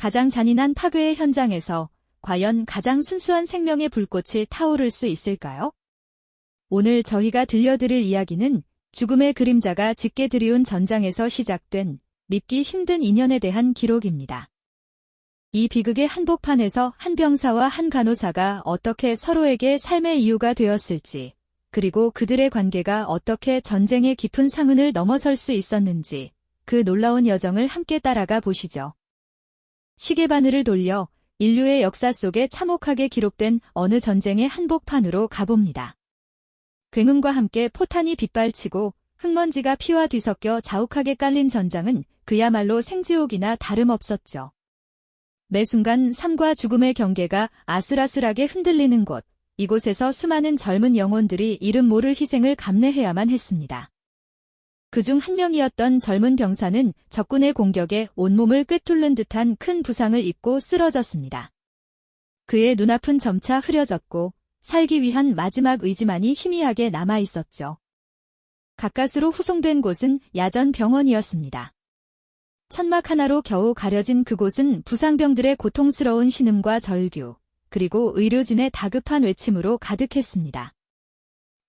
가장 잔인한 파괴의 현장에서 과연 가장 순수한 생명의 불꽃이 타오를 수 있을까요? 오늘 저희가 들려드릴 이야기는 죽음의 그림자가 짙게 드리운 전장에서 시작된 믿기 힘든 인연에 대한 기록입니다. 이 비극의 한복판에서 한 병사와 한 간호사가 어떻게 서로에게 삶의 이유가 되었을지, 그리고 그들의 관계가 어떻게 전쟁의 깊은 상흔을 넘어설 수 있었는지, 그 놀라운 여정을 함께 따라가 보시죠. 시계바늘을 돌려 인류의 역사 속에 참혹하게 기록된 어느 전쟁의 한복판으로 가봅니다. 굉음과 함께 포탄이 빗발치고 흙먼지가 피와 뒤섞여 자욱하게 깔린 전장은 그야말로 생지옥이나 다름없었죠. 매 순간 삶과 죽음의 경계가 아슬아슬하게 흔들리는 곳, 이곳에서 수많은 젊은 영혼들이 이름 모를 희생을 감내해야만 했습니다. 그중 한 명이었던 젊은 병사는 적군의 공격에 온몸을 꿰뚫는 듯한 큰 부상을 입고 쓰러졌습니다. 그의 눈앞은 점차 흐려졌고 살기 위한 마지막 의지만이 희미하게 남아있었죠. 가까스로 후송된 곳은 야전 병원이었습니다. 천막 하나로 겨우 가려진 그곳은 부상병들의 고통스러운 신음과 절규, 그리고 의료진의 다급한 외침으로 가득했습니다.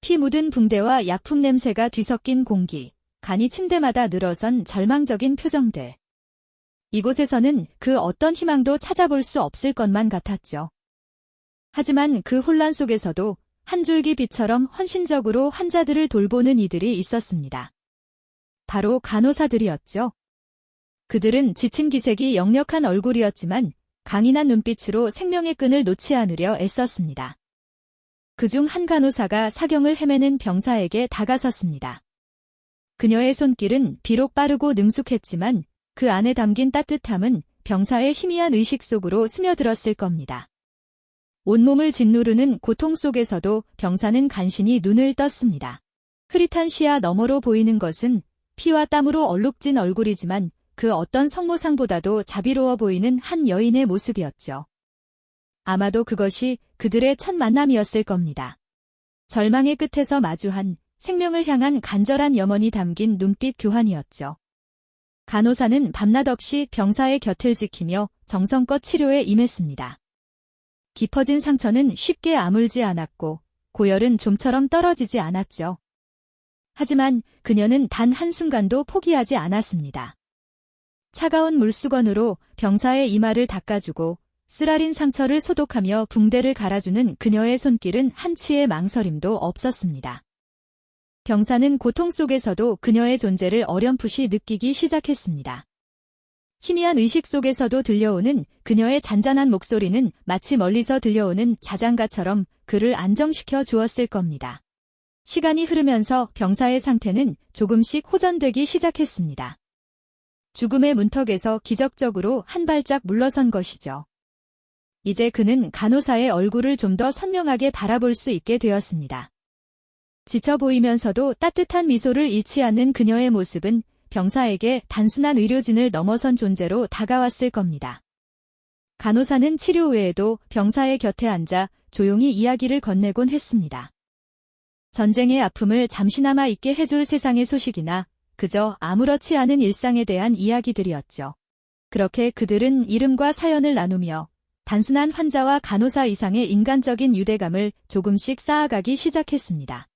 피 묻은 붕대와 약품 냄새가 뒤섞인 공기, 간이 침대마다 늘어선 절망적인 표정들. 이곳에서는 그 어떤 희망도 찾아볼 수 없을 것만 같았죠. 하지만 그 혼란 속에서도 한 줄기 빛처럼 헌신적으로 환자들을 돌보는 이들이 있었습니다. 바로 간호사들이었죠. 그들은 지친 기색이 역력한 얼굴이었지만 강인한 눈빛으로 생명의 끈을 놓지 않으려 애썼습니다. 그중 한 간호사가 사경을 헤매는 병사에게 다가섰습니다. 그녀의 손길은 비록 빠르고 능숙했지만 그 안에 담긴 따뜻함은 병사의 희미한 의식 속으로 스며들었을 겁니다. 온몸을 짓누르는 고통 속에서도 병사는 간신히 눈을 떴습니다. 흐릿한 시야 너머로 보이는 것은 피와 땀으로 얼룩진 얼굴이지만 그 어떤 성모상보다도 자비로워 보이는 한 여인의 모습이었죠. 아마도 그것이 그들의 첫 만남이었을 겁니다. 절망의 끝에서 마주한 생명을 향한 간절한 염원이 담긴 눈빛 교환이었죠. 간호사는 밤낮 없이 병사의 곁을 지키며 정성껏 치료에 임했습니다. 깊어진 상처는 쉽게 아물지 않았고 고열은 좀처럼 떨어지지 않았죠. 하지만 그녀는 단 한순간도 포기하지 않았습니다. 차가운 물수건으로 병사의 이마를 닦아주고 쓰라린 상처를 소독하며 붕대를 갈아주는 그녀의 손길은 한치의 망설임도 없었습니다. 병사는 고통 속에서도 그녀의 존재를 어렴풋이 느끼기 시작했습니다. 희미한 의식 속에서도 들려오는 그녀의 잔잔한 목소리는 마치 멀리서 들려오는 자장가처럼 그를 안정시켜 주었을 겁니다. 시간이 흐르면서 병사의 상태는 조금씩 호전되기 시작했습니다. 죽음의 문턱에서 기적적으로 한 발짝 물러선 것이죠. 이제 그는 간호사의 얼굴을 좀 더 선명하게 바라볼 수 있게 되었습니다. 지쳐 보이면서도 따뜻한 미소를 잃지 않는 그녀의 모습은 병사에게 단순한 의료진을 넘어선 존재로 다가왔을 겁니다. 간호사는 치료 외에도 병사의 곁에 앉아 조용히 이야기를 건네곤 했습니다. 전쟁의 아픔을 잠시나마 잊게 해줄 세상의 소식이나 그저 아무렇지 않은 일상에 대한 이야기들이었죠. 그렇게 그들은 이름과 사연을 나누며 단순한 환자와 간호사 이상의 인간적인 유대감을 조금씩 쌓아가기 시작했습니다.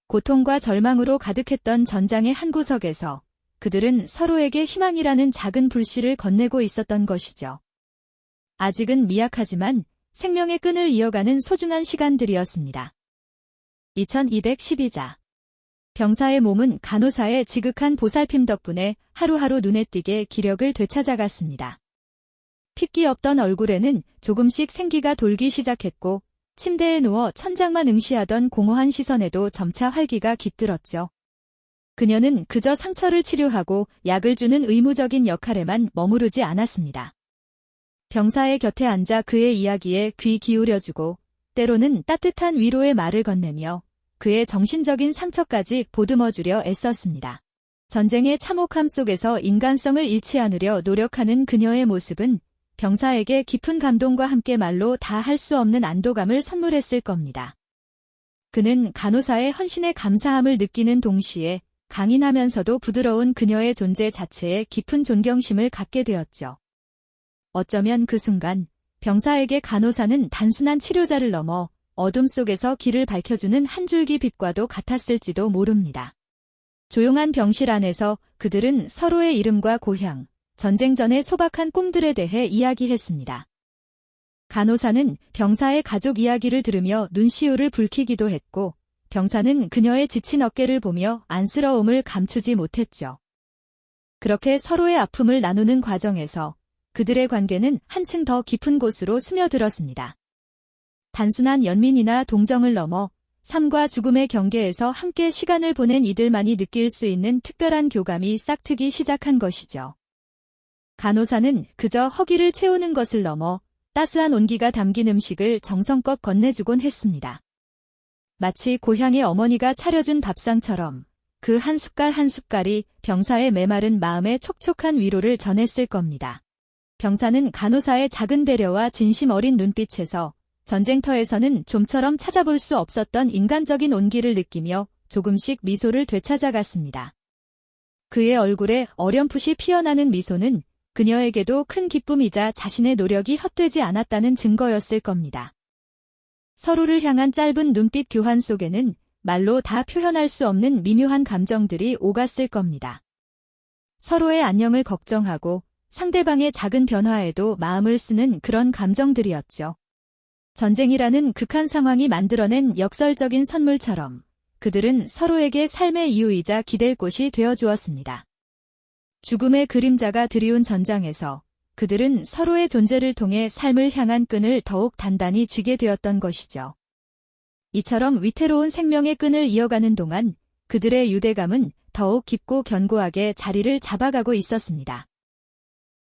고통과 절망으로 가득했던 전장의 한 구석에서 그들은 서로에게 희망이라는 작은 불씨를 건네고 있었던 것이죠. 아직은 미약하지만 생명의 끈을 이어가는 소중한 시간들이었습니다. 2212자. 병사의 몸은 간호사의 지극한 보살핌 덕분에 하루하루 눈에 띄게 기력을 되찾아갔습니다. 핏기 없던 얼굴에는 조금씩 생기가 돌기 시작했고 침대에 누워 천장만 응시하던 공허한 시선에도 점차 활기가 깃들었죠. 그녀는 그저 상처를 치료하고 약을 주는 의무적인 역할에만 머무르지 않았습니다. 병사의 곁에 앉아 그의 이야기에 귀 기울여주고 때로는 따뜻한 위로의 말을 건네며 그의 정신적인 상처까지 보듬어주려 애썼습니다. 전쟁의 참혹함 속에서 인간성을 잃지 않으려 노력하는 그녀의 모습은 병사에게 깊은 감동과 함께 말로 다 할 수 없는 안도감을 선물했을 겁니다. 그는 간호사의 헌신에 감사함을 느끼는 동시에 강인하면서도 부드러운 그녀의 존재 자체에 깊은 존경심을 갖게 되었죠. 어쩌면 그 순간 병사에게 간호사는 단순한 치료자를 넘어 어둠 속에서 길을 밝혀주는 한 줄기 빛과도 같았을지도 모릅니다. 조용한 병실 안에서 그들은 서로의 이름과 고향, 전쟁 전의 소박한 꿈들에 대해 이야기했습니다. 간호사는 병사의 가족 이야기를 들으며 눈시울을 붉히기도 했고, 병사는 그녀의 지친 어깨를 보며 안쓰러움을 감추지 못했죠. 그렇게 서로의 아픔을 나누는 과정에서 그들의 관계는 한층 더 깊은 곳으로 스며들었습니다. 단순한 연민이나 동정을 넘어 삶과 죽음의 경계에서 함께 시간을 보낸 이들만이 느낄 수 있는 특별한 교감이 싹트기 시작한 것이죠. 간호사는 그저 허기를 채우는 것을 넘어 따스한 온기가 담긴 음식을 정성껏 건네주곤 했습니다. 마치 고향의 어머니가 차려준 밥상처럼 그 한 숟갈 한 숟갈이 병사의 메마른 마음에 촉촉한 위로를 전했을 겁니다. 병사는 간호사의 작은 배려와 진심 어린 눈빛에서 전쟁터에서는 좀처럼 찾아볼 수 없었던 인간적인 온기를 느끼며 조금씩 미소를 되찾아갔습니다. 그의 얼굴에 어렴풋이 피어나는 미소는 그녀에게도 큰 기쁨이자 자신의 노력이 헛되지 않았다는 증거였을 겁니다. 서로를 향한 짧은 눈빛 교환 속에는 말로 다 표현할 수 없는 미묘한 감정들이 오갔을 겁니다. 서로의 안녕을 걱정하고 상대방의 작은 변화에도 마음을 쓰는 그런 감정들이었죠. 전쟁이라는 극한 상황이 만들어낸 역설적인 선물처럼 그들은 서로에게 삶의 이유이자 기댈 곳이 되어주었습니다. 죽음의 그림자가 드리운 전장에서 그들은 서로의 존재를 통해 삶을 향한 끈을 더욱 단단히 쥐게 되었던 것이죠. 이처럼 위태로운 생명의 끈을 이어가는 동안 그들의 유대감은 더욱 깊고 견고하게 자리를 잡아가고 있었습니다.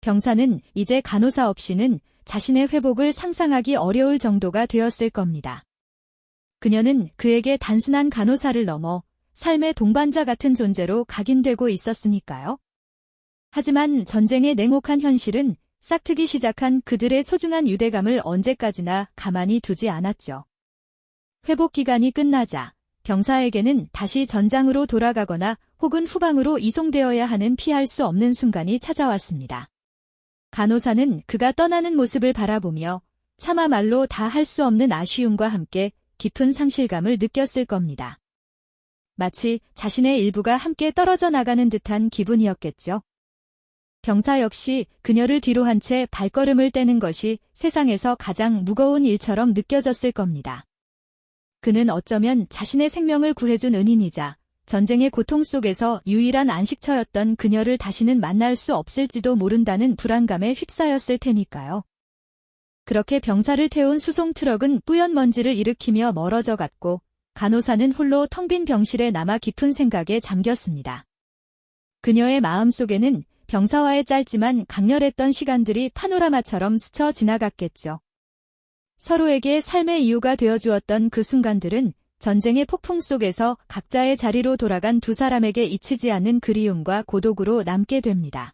병사는 이제 간호사 없이는 자신의 회복을 상상하기 어려울 정도가 되었을 겁니다. 그녀는 그에게 단순한 간호사를 넘어 삶의 동반자 같은 존재로 각인되고 있었으니까요. 하지만 전쟁의 냉혹한 현실은 싹트기 시작한 그들의 소중한 유대감을 언제까지나 가만히 두지 않았죠. 회복 기간이 끝나자 병사에게는 다시 전장으로 돌아가거나 혹은 후방으로 이송되어야 하는 피할 수 없는 순간이 찾아왔습니다. 간호사는 그가 떠나는 모습을 바라보며 차마 말로 다 할 수 없는 아쉬움과 함께 깊은 상실감을 느꼈을 겁니다. 마치 자신의 일부가 함께 떨어져 나가는 듯한 기분이었겠죠. 병사 역시 그녀를 뒤로 한 채 발걸음을 떼는 것이 세상에서 가장 무거운 일처럼 느껴졌을 겁니다. 그는 어쩌면 자신의 생명을 구해준 은인이자 전쟁의 고통 속에서 유일한 안식처였던 그녀를 다시는 만날 수 없을지도 모른다는 불안감에 휩싸였을 테니까요. 그렇게 병사를 태운 수송 트럭은 뿌연 먼지를 일으키며 멀어져 갔고 간호사는 홀로 텅 빈 병실에 남아 깊은 생각에 잠겼습니다. 그녀의 마음속에는 병사와의 짧지만 강렬했던 시간들이 파노라마처럼 스쳐 지나갔겠죠. 서로에게 삶의 이유가 되어주었던 그 순간들은 전쟁의 폭풍 속에서 각자의 자리로 돌아간 두 사람에게 잊히지 않는 그리움과 고독으로 남게 됩니다.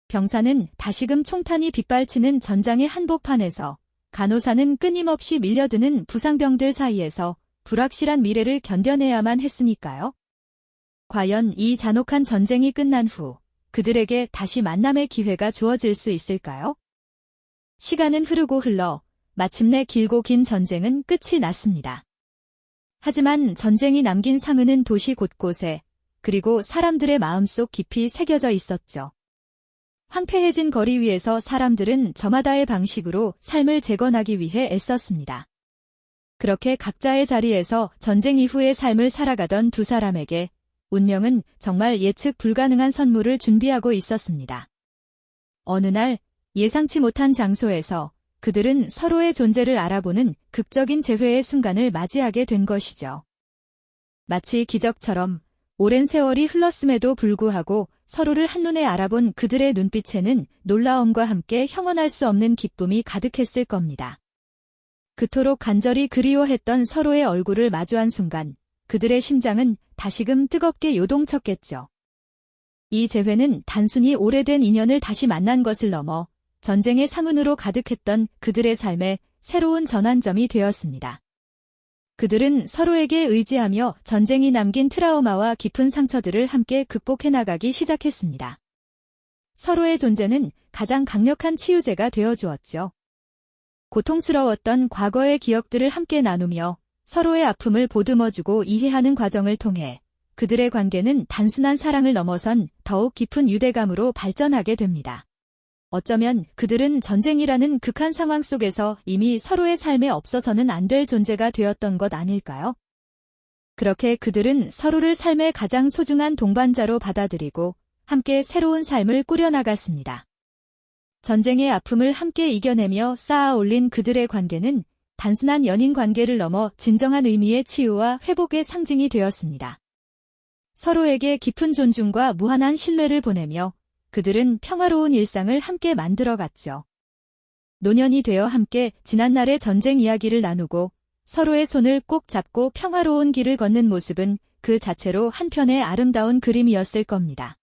병사는 다시금 총탄이 빗발치는 전장의 한복판에서, 간호사는 끊임없이 밀려드는 부상병들 사이에서 불확실한 미래를 견뎌내야만 했으니까요. 과연 이 잔혹한 전쟁이 끝난 후 그들에게 다시 만남의 기회가 주어질 수 있을까요? 시간은 흐르고 흘러 마침내 길고 긴 전쟁은 끝이 났습니다. 하지만 전쟁이 남긴 상흔은 도시 곳곳에, 그리고 사람들의 마음속 깊이 새겨져 있었죠. 황폐해진 거리 위에서 사람들은 저마다의 방식으로 삶을 재건하기 위해 애썼습니다. 그렇게 각자의 자리에서 전쟁 이후의 삶을 살아가던 두 사람에게 운명은 정말 예측 불가능한 선물을 준비하고 있었습니다. 어느 날 예상치 못한 장소에서 그들은 서로의 존재를 알아보는 극적인 재회의 순간을 맞이하게 된 것이죠. 마치 기적처럼 오랜 세월이 흘렀음에도 불구하고 서로를 한눈에 알아본 그들의 눈빛에는 놀라움과 함께 형언할 수 없는 기쁨이 가득했을 겁니다. 그토록 간절히 그리워했던 서로의 얼굴을 마주한 순간 그들의 심장은 다시금 뜨겁게 요동쳤겠죠. 이 재회는 단순히 오래된 인연을 다시 만난 것을 넘어 전쟁의 상흔으로 가득했던 그들의 삶의 새로운 전환점이 되었습니다. 그들은 서로에게 의지하며 전쟁이 남긴 트라우마와 깊은 상처들을 함께 극복해 나가기 시작했습니다. 서로의 존재는 가장 강력한 치유제가 되어 주었죠. 고통스러웠던 과거의 기억들을 함께 나누며 서로의 아픔을 보듬어주고 이해하는 과정을 통해 그들의 관계는 단순한 사랑을 넘어선 더욱 깊은 유대감으로 발전하게 됩니다. 어쩌면 그들은 전쟁이라는 극한 상황 속에서 이미 서로의 삶에 없어서는 안 될 존재가 되었던 것 아닐까요? 그렇게 그들은 서로를 삶의 가장 소중한 동반자로 받아들이고 함께 새로운 삶을 꾸려나갔습니다. 전쟁의 아픔을 함께 이겨내며 쌓아 올린 그들의 관계는 단순한 연인 관계를 넘어 진정한 의미의 치유와 회복의 상징이 되었습니다. 서로에게 깊은 존중과 무한한 신뢰를 보내며 그들은 평화로운 일상을 함께 만들어갔죠. 노년이 되어 함께 지난날의 전쟁 이야기를 나누고 서로의 손을 꼭 잡고 평화로운 길을 걷는 모습은 그 자체로 한편의 아름다운 그림이었을 겁니다.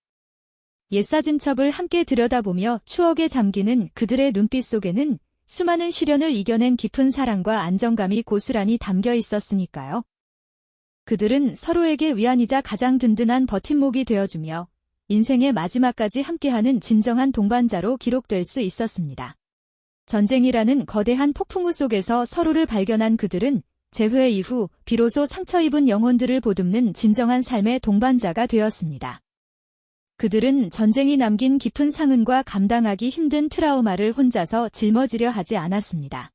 옛사진첩을 함께 들여다보며 추억에 잠기는 그들의 눈빛 속에는 수많은 시련을 이겨낸 깊은 사랑과 안정감이 고스란히 담겨 있었으니까요. 그들은 서로에게 위안이자 가장 든든한 버팀목이 되어주며 인생의 마지막까지 함께하는 진정한 동반자로 기록될 수 있었습니다. 전쟁이라는 거대한 폭풍우 속에서 서로를 발견한 그들은 재회 이후 비로소 상처 입은 영혼들을 보듬는 진정한 삶의 동반자가 되었습니다. 그들은 전쟁이 남긴 깊은 상흔과 감당하기 힘든 트라우마를 혼자서 짊어지려 하지 않았습니다.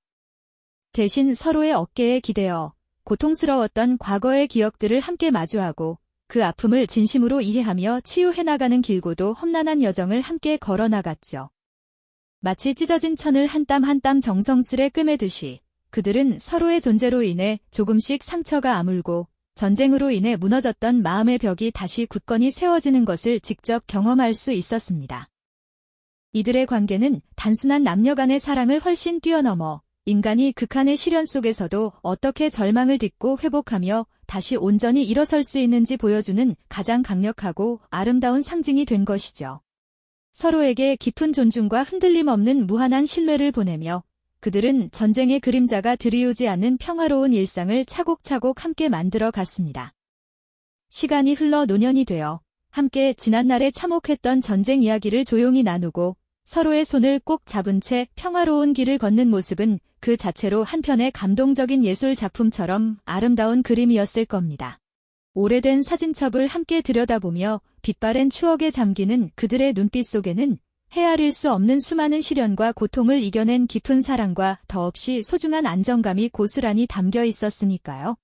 대신 서로의 어깨에 기대어 고통스러웠던 과거의 기억들을 함께 마주하고 그 아픔을 진심으로 이해하며 치유해나가는 길고도 험난한 여정을 함께 걸어나갔죠. 마치 찢어진 천을 한 땀 한 땀 정성스레 꿰매듯이 그들은 서로의 존재로 인해 조금씩 상처가 아물고 전쟁으로 인해 무너졌던 마음의 벽이 다시 굳건히 세워지는 것을 직접 경험할 수 있었습니다. 이들의 관계는 단순한 남녀 간의 사랑을 훨씬 뛰어넘어 인간이 극한의 시련 속에서도 어떻게 절망을 딛고 회복하며 다시 온전히 일어설 수 있는지 보여주는 가장 강력하고 아름다운 상징이 된 것이죠. 서로에게 깊은 존중과 흔들림 없는 무한한 신뢰를 보내며 그들은 전쟁의 그림자가 드리우지 않는 평화로운 일상을 차곡차곡 함께 만들어 갔습니다. 시간이 흘러 노년이 되어 함께 지난날에 참혹했던 전쟁 이야기를 조용히 나누고 서로의 손을 꼭 잡은 채 평화로운 길을 걷는 모습은 그 자체로 한편의 감동적인 예술 작품처럼 아름다운 그림이었을 겁니다. 오래된 사진첩을 함께 들여다보며 빛바랜 추억에 잠기는 그들의 눈빛 속에는 헤아릴 수 없는 수많은 시련과 고통을 이겨낸 깊은 사랑과 더없이 소중한 안정감이 고스란히 담겨 있었으니까요.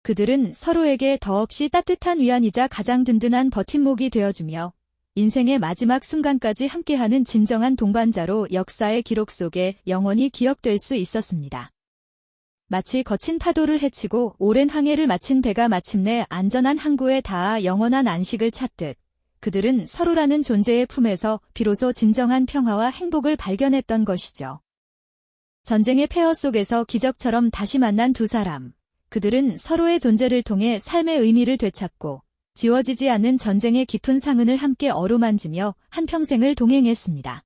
그들은 서로에게 더없이 따뜻한 위안이자 가장 든든한 버팀목이 되어주며 인생의 마지막 순간까지 함께하는 진정한 동반자로 역사의 기록 속에 영원히 기억될 수 있었습니다. 마치 거친 파도를 헤치고 오랜 항해를 마친 배가 마침내 안전한 항구에 닿아 영원한 안식을 찾듯 그들은 서로라는 존재의 품에서 비로소 진정한 평화와 행복을 발견했던 것이죠. 전쟁의 폐허 속에서 기적처럼 다시 만난 두 사람. 그들은 서로의 존재를 통해 삶의 의미를 되찾고 지워지지 않는 전쟁의 깊은 상흔을 함께 어루만지며 한평생을 동행했습니다.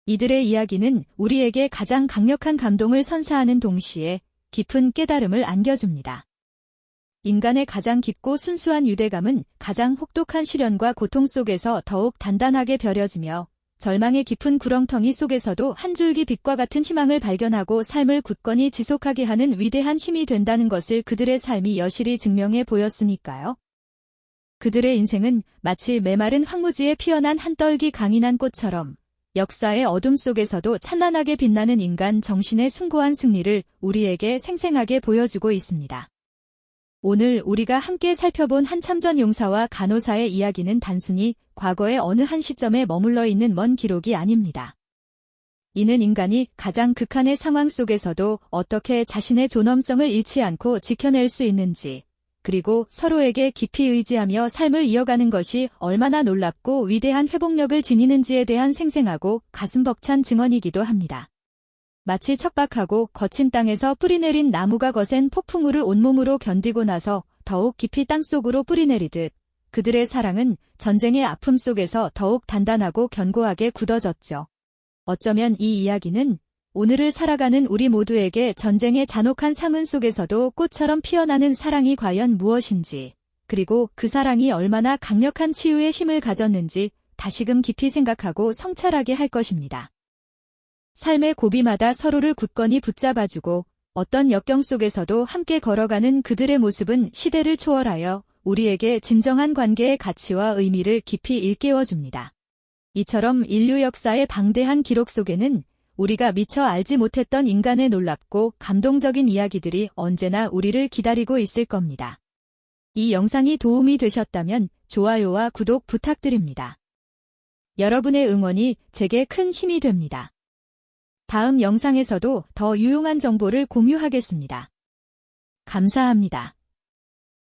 이들의 이야기는 우리에게 가장 강력한 감동을 선사하는 동시에 깊은 깨달음을 안겨줍니다. 인간의 가장 깊고 순수한 유대감은 가장 혹독한 시련과 고통 속에서 더욱 단단하게 벼려지며 절망의 깊은 구렁텅이 속에서도 한 줄기 빛과 같은 희망을 발견하고 삶을 굳건히 지속하게 하는 위대한 힘이 된다는 것을 그들의 삶이 여실히 증명해 보였으니까요. 그들의 인생은 마치 메마른 황무지에 피어난 한 떨기 강인한 꽃처럼 역사의 어둠 속에서도 찬란하게 빛나는 인간 정신의 숭고한 승리를 우리에게 생생하게 보여주고 있습니다. 오늘 우리가 함께 살펴본 한참전 용사와 간호사의 이야기는 단순히 과거의 어느 한 시점에 머물러 있는 먼 기록이 아닙니다. 이는 인간이 가장 극한의 상황 속에서도 어떻게 자신의 존엄성을 잃지 않고 지켜낼 수 있는지, 그리고 서로에게 깊이 의지하며 삶을 이어가는 것이 얼마나 놀랍고 위대한 회복력을 지니는지에 대한 생생하고 가슴 벅찬 증언이기도 합니다. 마치 척박하고 거친 땅에서 뿌리내린 나무가 거센 폭풍우를 온몸으로 견디고 나서 더욱 깊이 땅속으로 뿌리내리듯 그들의 사랑은 전쟁의 아픔 속에서 더욱 단단하고 견고하게 굳어졌죠. 어쩌면 이 이야기는 오늘을 살아가는 우리 모두에게 전쟁의 잔혹한 상흔 속에서도 꽃처럼 피어나는 사랑이 과연 무엇인지, 그리고 그 사랑이 얼마나 강력한 치유의 힘을 가졌는지 다시금 깊이 생각하고 성찰하게 할 것입니다. 삶의 고비마다 서로를 굳건히 붙잡아주고 어떤 역경 속에서도 함께 걸어가는 그들의 모습은 시대를 초월하여 우리에게 진정한 관계의 가치와 의미를 깊이 일깨워줍니다. 이처럼 인류 역사의 방대한 기록 속에는 우리가 미처 알지 못했던 인간의 놀랍고 감동적인 이야기들이 언제나 우리를 기다리고 있을 겁니다. 이 영상이 도움이 되셨다면 좋아요와 구독 부탁드립니다. 여러분의 응원이 제게 큰 힘이 됩니다. 다음 영상에서도 더 유용한 정보를 공유하겠습니다. 감사합니다.